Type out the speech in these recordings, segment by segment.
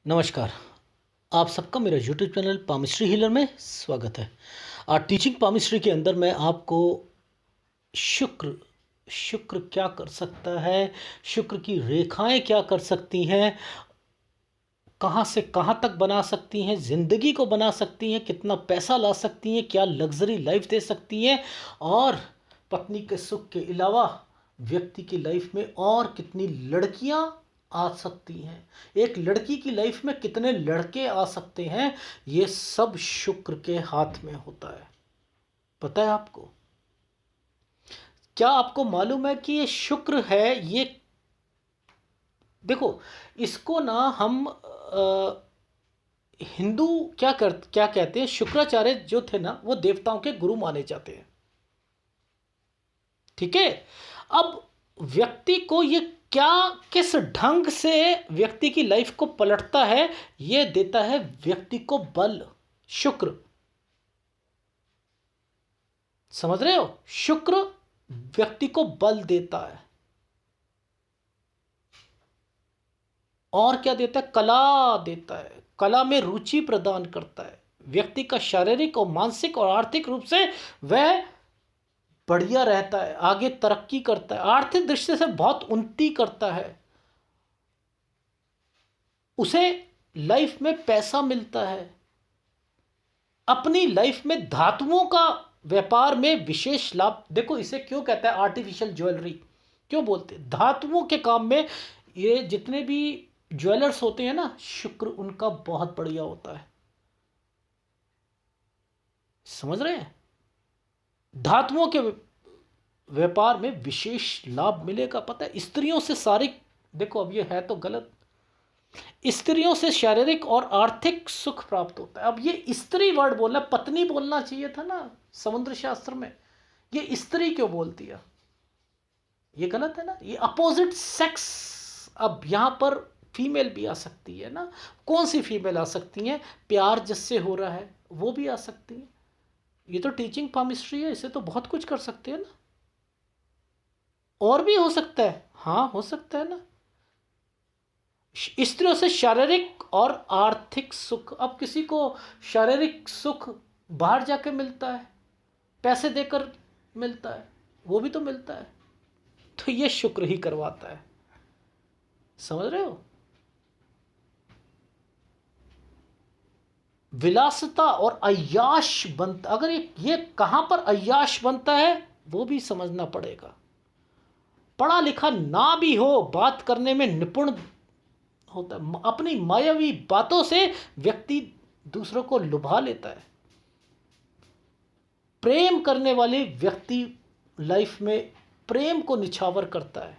नमस्कार। आप सबका मेरा यूट्यूब चैनल पामिस्ट्री हीलर में स्वागत है। टीचिंग पामिस्ट्री के अंदर मैं आपको शुक्र शुक्र क्या कर सकता है, शुक्र की रेखाएं क्या कर सकती हैं, कहाँ से कहाँ तक बना सकती हैं, ज़िंदगी को बना सकती हैं, कितना पैसा ला सकती हैं, क्या लग्जरी लाइफ दे सकती हैं, और पत्नी के सुख के अलावा व्यक्ति की लाइफ में और कितनी लड़कियां आ सकती हैं, एक लड़की की लाइफ में कितने लड़के आ सकते हैं। ये सब शुक्र के हाथ में होता है। पता है आपको? क्या आपको मालूम है कि ये शुक्र है? ये देखो, इसको ना हम हिंदू क्या कहते हैं, शुक्राचार्य जो थे ना, वो देवताओं के गुरु माने जाते हैं। ठीक है। अब व्यक्ति को ये क्या, किस ढंग से व्यक्ति की लाइफ को पलटता है, ये देता है व्यक्ति को बल। शुक्र, समझ रहे हो? शुक्र व्यक्ति को बल देता है। और क्या देता है? कला देता है, कला में रुचि प्रदान करता है। व्यक्ति का शारीरिक और मानसिक और आर्थिक रूप से वह बढ़िया रहता है, आगे तरक्की करता है, आर्थिक दृष्टि से बहुत उन्नति करता है, उसे लाइफ में पैसा मिलता है। अपनी लाइफ में धातुओं का व्यापार में विशेष लाभ। देखो, इसे क्यों कहता है आर्टिफिशियल ज्वेलरी, क्यों बोलते हैं? धातुओं के काम में ये जितने भी ज्वेलर्स होते हैं ना, शुक्र उनका बहुत बढ़िया होता है। समझ रहे हैं? धातुओं के व्यापार में विशेष लाभ मिलेगा। पता है, स्त्रियों से सारी, देखो अब ये है तो गलत, स्त्रियों से शारीरिक और आर्थिक सुख प्राप्त होता है। अब ये स्त्री वर्ड बोला, पत्नी बोलना चाहिए था ना समुद्र शास्त्र में, ये स्त्री क्यों बोल दिया? ये गलत है ना, ये अपोजिट सेक्स। अब यहां पर फीमेल भी आ सकती है ना। कौन सी फीमेल आ सकती है? प्यार जिससे हो रहा है वो भी आ सकती है। ये तो टीचिंग पामिस्ट्री है, इसे तो बहुत कुछ कर सकते हैं ना। और भी हो सकता है, हाँ हो सकता है ना। स्त्रियों से शारीरिक और आर्थिक सुख। अब किसी को शारीरिक सुख बाहर जाके मिलता है, पैसे देकर मिलता है, वो भी तो मिलता है। तो ये शुक्र ही करवाता है। समझ रहे हो? विलासिता और अय्याश बनता, अगर ये कहां पर अय्याश बनता है वो भी समझना पड़ेगा। पढ़ा लिखा ना भी हो, बात करने में निपुण होता है, अपनी मायावी बातों से व्यक्ति दूसरों को लुभा लेता है। प्रेम करने वाले व्यक्ति लाइफ में प्रेम को निछावर करता है,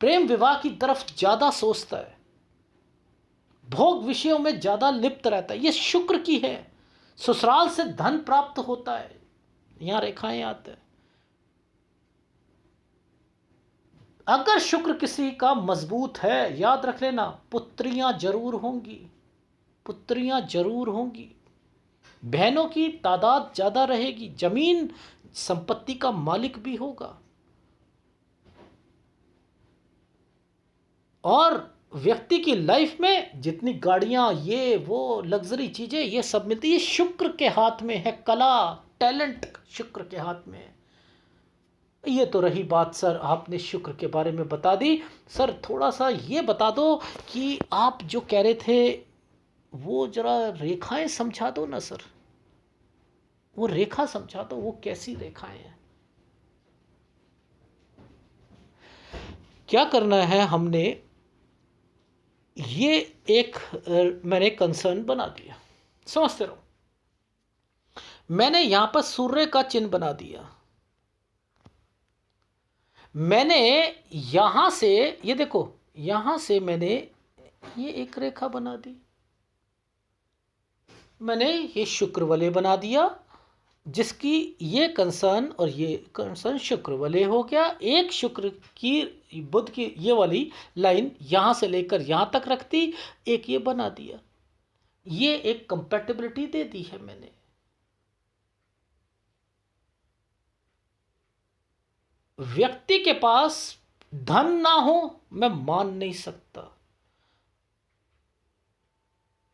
प्रेम विवाह की तरफ ज्यादा सोचता है, भोग विषयों में ज्यादा लिप्त रहता है। ये शुक्र की है। ससुराल से धन प्राप्त होता है, यहां रेखाएं आते हैं। अगर शुक्र किसी का मजबूत है, याद रख लेना, पुत्रियां जरूर होंगी, पुत्रियां जरूर होंगी, बहनों की तादाद ज्यादा रहेगी, जमीन संपत्ति का मालिक भी होगा, और व्यक्ति की लाइफ में जितनी गाड़ियां, ये वो लग्जरी चीजें, ये सब मिलती है, शुक्र के हाथ में है। कला, टैलेंट शुक्र के हाथ में है। ये तो रही बात सर, आपने शुक्र के बारे में बता दी। सर थोड़ा सा ये बता दो कि आप जो कह रहे थे वो जरा रेखाएं समझा दो ना सर, वो रेखा समझा दो, वो कैसी रेखाएं हैं? क्या करना है हमने? ये एक मैंने कंसर्न बना दिया, समझते रहो। मैंने यहां पर सूर्य का चिन्ह बना दिया। मैंने यहां से, ये देखो, यहां से मैंने ये एक रेखा बना दी, मैंने ये शुक्र वलय बना दिया, जिसकी ये कंसर्न और ये कंसर्न शुक्र वलय हो गया। एक शुक्र की, बुध की ये वाली लाइन यहां से लेकर यहां तक रखती, एक ये बना दिया। ये एक कंपैटिबिलिटी दे दी है मैंने। व्यक्ति के पास धन ना हो, मैं मान नहीं सकता।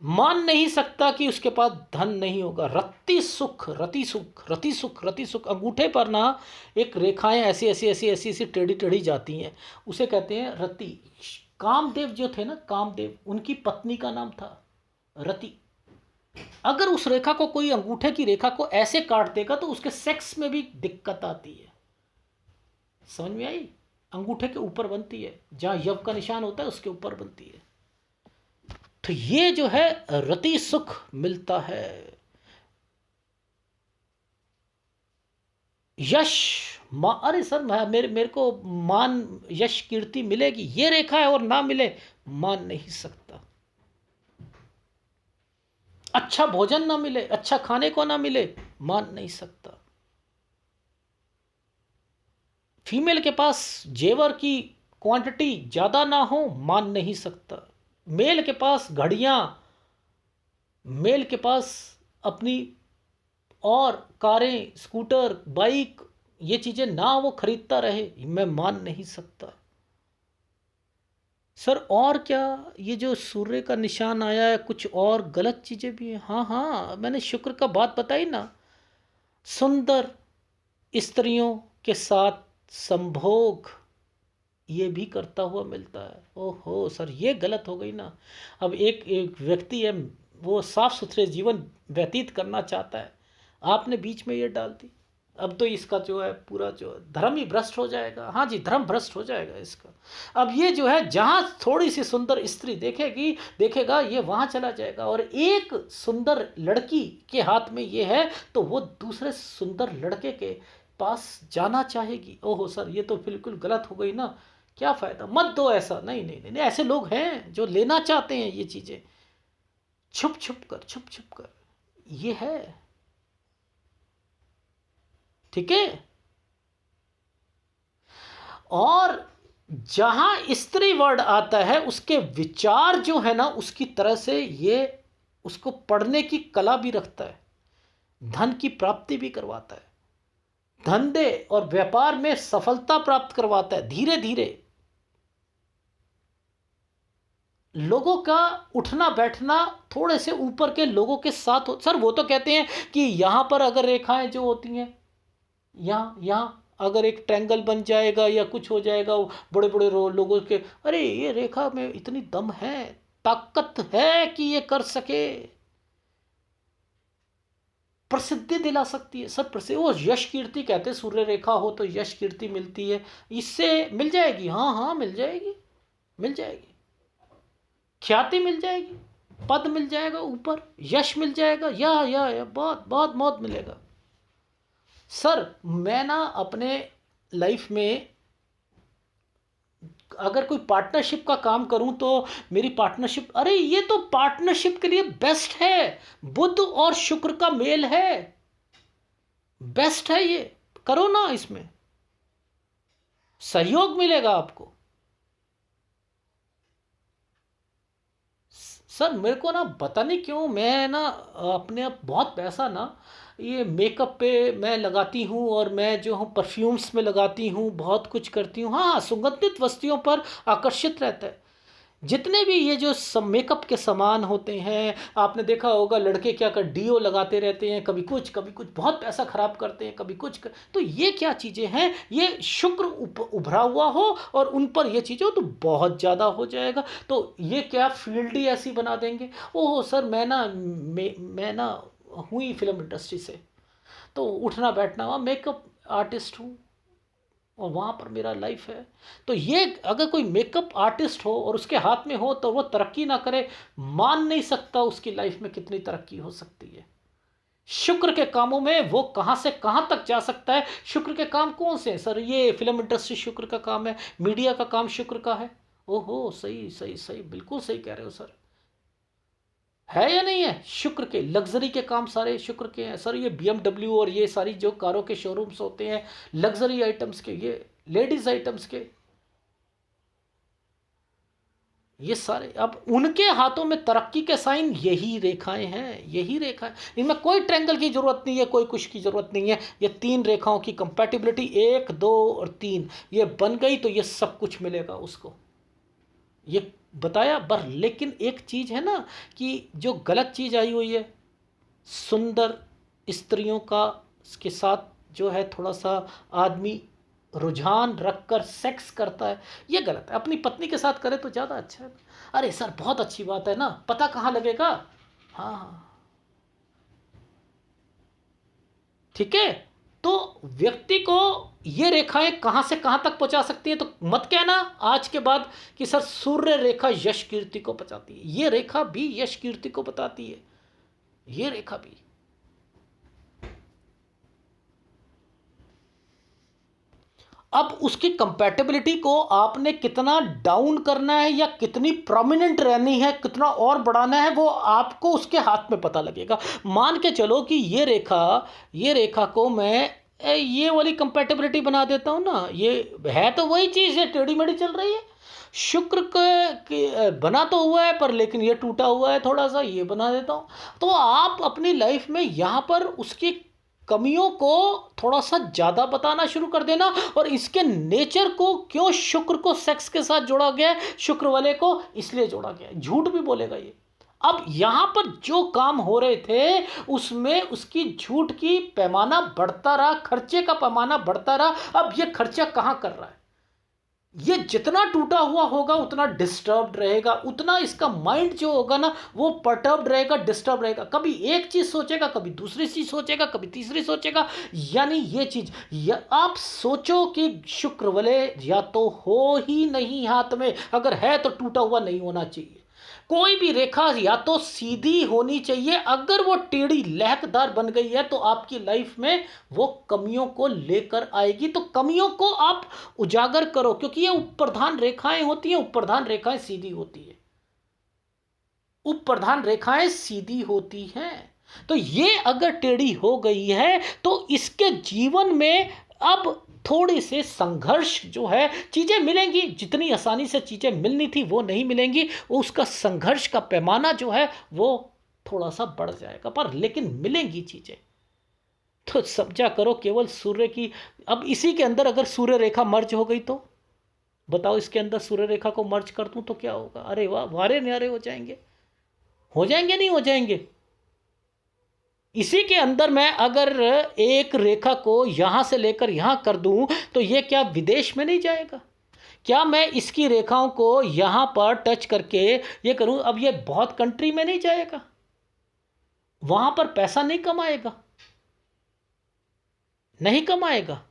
मान नहीं सकता कि उसके पास धन नहीं होगा। रति सुख, रति सुख, रति सुख, रति सुख। अंगूठे पर ना एक रेखाएं ऐसी ऐसी ऐसी ऐसी ऐसी टेढ़ी टेढ़ी जाती हैं, उसे कहते हैं रति। कामदेव जो थे ना, कामदेव, उनकी पत्नी का नाम था रति। अगर उस रेखा को कोई, अंगूठे की रेखा को ऐसे काट देगा तो उसके सेक्स में भी दिक्कत आती है। समझ में आई? अंगूठे के ऊपर बनती है, जहां यव का निशान होता है उसके ऊपर बनती है। तो ये जो है रति सुख मिलता है। यश, अरे सर मेरे मेरे को मान, यश, कीर्ति मिलेगी, ये रेखा है और ना मिले, मान नहीं सकता। अच्छा भोजन ना मिले, अच्छा खाने को ना मिले, मान नहीं सकता। फीमेल के पास जेवर की क्वांटिटी ज़्यादा ना हो, मान नहीं सकता। मेल के पास घड़ियाँ, मेल के पास अपनी और कारें, स्कूटर, बाइक, ये चीज़ें ना वो खरीदता रहे, मैं मान नहीं सकता। सर और क्या, ये जो सूर्य का निशान आया है, कुछ और गलत चीज़ें भी हैं? हाँ हाँ, मैंने शुक्र का बात बताई ना। सुंदर स्त्रियों के साथ संभोग ये भी करता हुआ मिलता है। ओहो सर, ये गलत हो गई ना। अब एक एक व्यक्ति है, वो साफ सुथरे जीवन व्यतीत करना चाहता है, आपने बीच में ये डाल दी, अब तो इसका जो है पूरा जो धर्म ही भ्रष्ट हो जाएगा। हाँ जी, धर्म भ्रष्ट हो जाएगा इसका। अब ये जो है, जहाँ थोड़ी सी सुंदर स्त्री देखेगी, देखेगा, ये वहाँ चला जाएगा, और एक सुंदर लड़की के हाथ में ये है तो वो दूसरे सुंदर लड़के के पास जाना चाहेगी। ओहो सर, ये तो बिल्कुल गलत हो गई ना। क्या फ़ायदा, मत दो ऐसा। नहीं नहीं नहीं, नहीं, ऐसे लोग हैं जो लेना चाहते हैं ये चीज़ें छुप छुप कर, छुप छुप कर। ये है, ठीक है। और जहां स्त्री वर्ड आता है, उसके विचार जो है ना, उसकी तरह से ये उसको पढ़ने की कला भी रखता है, धन की प्राप्ति भी करवाता है, धंधे और व्यापार में सफलता प्राप्त करवाता है धीरे धीरे। लोगों का उठना बैठना थोड़े से ऊपर के लोगों के साथ हो। सर वो तो कहते हैं कि यहां पर अगर रेखाएं जो होती हैं, यहाँ यहाँ अगर एक ट्रैंगल बन जाएगा या कुछ हो जाएगा, बड़े बड़े लोगों के, अरे ये रेखा में इतनी दम है, ताकत है कि ये कर सके, प्रसिद्धि दिला सकती है। सब प्रसिद्ध, वो यश कीर्ति कहते हैं, सूर्य रेखा हो तो यश कीर्ति मिलती है, इससे मिल जाएगी। हाँ हाँ, मिल जाएगी, मिल जाएगी, ख्याति मिल जाएगी, पद मिल जाएगा, ऊपर यश मिल जाएगा, या बहुत बहुत बहुत मिलेगा। सर मैं ना अपने लाइफ में अगर कोई पार्टनरशिप का काम करूं तो मेरी पार्टनरशिप, अरे ये तो पार्टनरशिप के लिए बेस्ट है, बुध और शुक्र का मेल है, बेस्ट है ये, करो ना, इसमें सहयोग मिलेगा आपको। सर मेरे को ना पता नहीं क्यों, मैं ना अपने आप बहुत पैसा ना ये मेकअप पे मैं लगाती हूँ, और मैं जो हूँ परफ्यूम्स में लगाती हूँ, बहुत कुछ करती हूँ। हाँ, सुगंधित वस्तुओं पर आकर्षित रहता है। जितने भी ये जो सब मेकअप के सामान होते हैं, आपने देखा होगा लड़के क्या कर डीओ लगाते रहते हैं, कभी कुछ कभी कुछ, बहुत पैसा खराब करते हैं, कभी कुछ तो ये क्या चीज़ें हैं, ये शुक्र उभरा हुआ हो और उन पर ये चीज़ें हो तो बहुत ज़्यादा हो जाएगा। तो ये क्या फील्ड ही ऐसी बना देंगे। ओह सर, मैं ना हुई फिल्म इंडस्ट्री से, तो उठना बैठना हुआ, मेकअप आर्टिस्ट हूँ, और वहाँ पर मेरा लाइफ है। तो ये अगर कोई मेकअप आर्टिस्ट हो और उसके हाथ में हो तो वो तरक्की ना करे, मान नहीं सकता उसकी लाइफ में कितनी तरक्की हो सकती है। शुक्र के कामों में वो कहाँ से कहाँ तक जा सकता है। शुक्र के काम कौन से हैं सर? ये फिल्म इंडस्ट्री शुक्र का काम है, मीडिया का काम शुक्र का है। ओहो, सही सही सही, बिल्कुल सही कह रहे हो सर। है या नहीं है? शुक्र के लग्जरी के काम सारे शुक्र के हैं सर। ये BMW और ये सारी जो कारों के शोरूम्स होते हैं, लग्जरी आइटम्स के, ये लेडीज आइटम्स के, ये सारे अब उनके हाथों में तरक्की के साइन यही रेखाएं हैं, यही रेखा है। इनमें कोई ट्रैंगल की जरूरत नहीं है, कोई कुछ की जरूरत नहीं है। ये तीन रेखाओं की कंपैटिबिलिटी, 1 2 और 3, ये बन गई तो ये सब कुछ मिलेगा उसको। ये बताया बर, लेकिन एक चीज़ है ना कि जो गलत चीज़ आई हुई है, सुंदर स्त्रियों का के साथ जो है थोड़ा सा आदमी रुझान रखकर सेक्स करता है, ये गलत है। अपनी पत्नी के साथ करे तो ज़्यादा अच्छा है। अरे सर बहुत अच्छी बात है ना, पता कहाँ लगेगा। हाँ हाँ, ठीक है। तो व्यक्ति को ये रेखाएं कहाँ से कहाँ तक पहुंचा सकती है, तो मत कहना आज के बाद कि सर सूर्य रेखा यश कीर्ति को बचाती है। ये रेखा भी यश कीर्ति को बताती है, ये रेखा भी। अब उसकी कंपैटिबिलिटी को आपने कितना डाउन करना है या कितनी प्रोमिनेंट रहनी है, कितना और बढ़ाना है, वो आपको उसके हाथ में पता लगेगा। मान के चलो कि ये रेखा को मैं ये वाली कंपैटिबिलिटी बना देता हूँ ना, ये है तो वही चीज़ है, टेढ़ी मेढ़ी चल रही है। शुक्र बना तो हुआ है पर लेकिन ये टूटा हुआ है थोड़ा सा, ये बना देता हूँ। तो आप अपनी लाइफ में यहाँ पर उसकी कमियों को थोड़ा सा ज़्यादा बताना शुरू कर देना, और इसके नेचर को क्यों शुक्र को सेक्स के साथ जोड़ा गया है, शुक्र वाले को इसलिए जोड़ा गया है, झूठ भी बोलेगा ये। अब यहाँ पर जो काम हो रहे थे उसमें उसकी झूठ की पैमाना बढ़ता रहा, खर्चे का पैमाना बढ़ता रहा। अब ये खर्चा कहाँ कर रहा है, ये जितना टूटा हुआ होगा उतना डिस्टर्ब्ड रहेगा, उतना इसका माइंड जो होगा ना वो परटर्ब्ड रहेगा, डिस्टर्ब रहेगा। कभी एक चीज़ सोचेगा, कभी दूसरी चीज़ सोचेगा, कभी तीसरी सोचेगा। यानी ये चीज़ आप सोचो कि शुक्र वाले या तो हो ही नहीं हाथ में, अगर है तो टूटा हुआ नहीं होना चाहिए। कोई भी रेखा या तो सीधी होनी चाहिए, अगर वो टेढ़ी लहकदार बन गई है तो आपकी लाइफ में वो कमियों को लेकर आएगी। तो कमियों को आप उजागर करो, क्योंकि ये उपप्रधान रेखाएं होती हैं, उपप्रधान रेखाएं सीधी होती है, उपप्रधान रेखाएं सीधी होती हैं। तो ये अगर टेढ़ी हो गई है तो इसके जीवन में अब थोड़ी से संघर्ष जो है, चीज़ें मिलेंगी, जितनी आसानी से चीज़ें मिलनी थी वो नहीं मिलेंगी, उसका संघर्ष का पैमाना जो है वो थोड़ा सा बढ़ जाएगा, पर लेकिन मिलेंगी चीज़ें। तो समझा करो केवल सूर्य की। अब इसी के अंदर अगर सूर्य रेखा मर्ज हो गई तो बताओ, इसके अंदर सूर्य रेखा को मर्ज कर दूं तो क्या होगा। अरे वाह, वारे न्यारे हो जाएंगे, हो जाएंगे नहीं हो जाएंगे। इसी के अंदर मैं अगर एक रेखा को यहां से लेकर यहां कर दूं तो ये क्या विदेश में नहीं जाएगा। क्या मैं इसकी रेखाओं को यहां पर टच करके ये करूं, अब ये बहुत कंट्री में नहीं जाएगा, वहां पर पैसा नहीं कमाएगा, नहीं कमाएगा।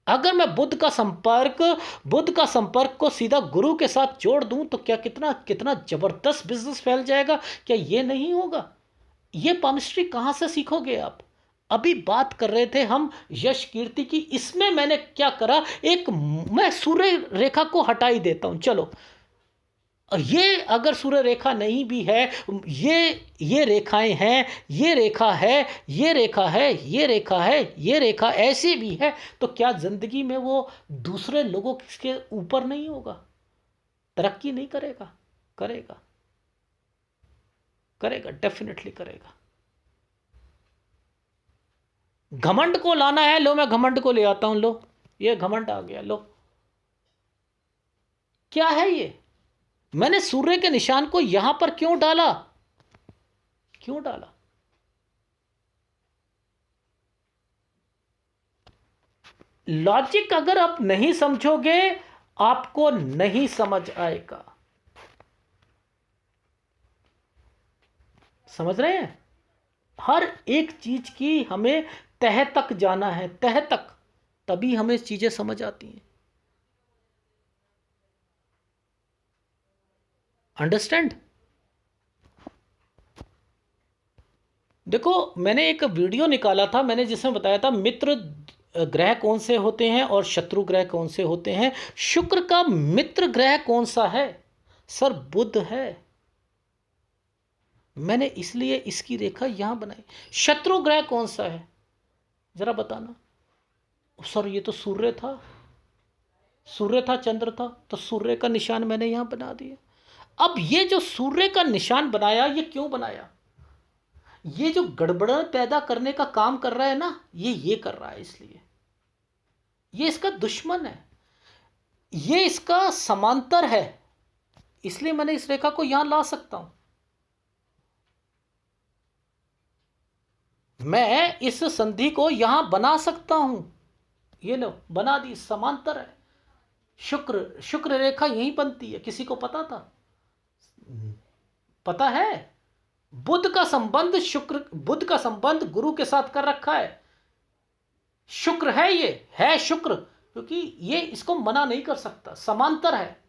अगर मैं बुध का संपर्क को सीधा गुरु के साथ जोड़ दूं तो क्या कितना कितना जबरदस्त बिजनेस फैल जाएगा। क्या ये नहीं होगा। ये पामिस्ट्री कहाँ से सीखोगे आप। अभी बात कर रहे थे हम यश कीर्ति की, इसमें मैंने क्या करा, एक मैं सूर्य रेखा को हटा ही देता हूं। चलो, ये अगर सूर्य रेखा नहीं भी है, ये रेखाएं हैं, ये रेखा है, ये रेखा है, ये रेखा है, ये रेखा ऐसी भी है, तो क्या जिंदगी में वो दूसरे लोगों के ऊपर नहीं होगा, तरक्की नहीं करेगा। करेगा, करेगा, डेफिनेटली करेगा। घमंड को लाना है, लो मैं घमंड को ले आता हूं, लो ये घमंड आ गया, लो क्या है ये। मैंने सूर्य के निशान को यहां पर क्यों डाला, क्यों डाला। लॉजिक अगर आप नहीं समझोगे आपको नहीं समझ आएगा। समझ रहे हैं। हर एक चीज की हमें तह तक जाना है, तह तक, तभी हमें चीजें समझ आती हैं। अंडरस्टैंड। देखो मैंने एक वीडियो निकाला था, मैंने जिसमें बताया था मित्र ग्रह कौन से होते हैं और शत्रु ग्रह कौन से होते हैं। शुक्र का मित्र ग्रह कौन सा है, सर बुध है। मैंने इसलिए इसकी रेखा यहां बनाई। शत्रु ग्रह कौन सा है जरा बताना। सर ये तो सूर्य था, सूर्य था, चंद्र था, तो सूर्य का निशान मैंने यहां बना दिया। अब ये जो सूर्य का निशान बनाया, ये क्यों बनाया, ये जो गड़बड़ पैदा करने का काम कर रहा है ना, ये कर रहा है इसलिए। ये इसका दुश्मन है, ये इसका समांतर है, इसलिए मैंने इस रेखा को यहां ला सकता हूं। मैं इस संधि को यहां बना सकता हूं। ये लो, बना दी, समांतर है। शुक्र शुक्र रेखा यहीं बनती है। किसी को पता था? पता है? बुध का संबंध शुक्र, बुध का संबंध गुरु के साथ कर रखा है। शुक्र है, ये है शुक्र, क्योंकि ये इसको मना नहीं कर सकता, समांतर है।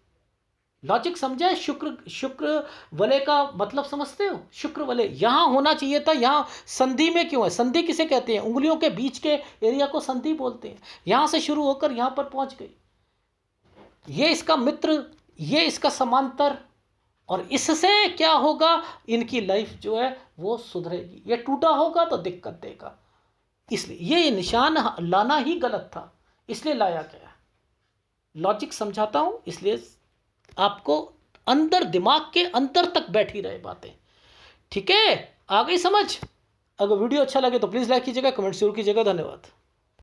लॉजिक समझे? शुक्र शुक्र वलय का मतलब समझते हो? शुक्र वलय यहां होना चाहिए था, यहां संधि में क्यों है? संधि किसे कहते हैं? उंगलियों के बीच के एरिया को संधि बोलते हैं। यहां से शुरू होकर यहां पर पहुंच गई। ये इसका मित्र, ये इसका समांतर, और इससे क्या होगा? इनकी लाइफ जो है वो सुधरेगी। ये टूटा होगा तो दिक्कत देगा। इसलिए ये निशान लाना ही गलत था, इसलिए लाया गया। लॉजिक समझाता हूं, इसलिए आपको अंदर, दिमाग के अंदर तक बैठी रहे बातें। ठीक है? आ गई समझ? अगर वीडियो अच्छा लगे तो प्लीज़ लाइक कीजिएगा, कमेंट जरूर कीजिएगा। धन्यवाद।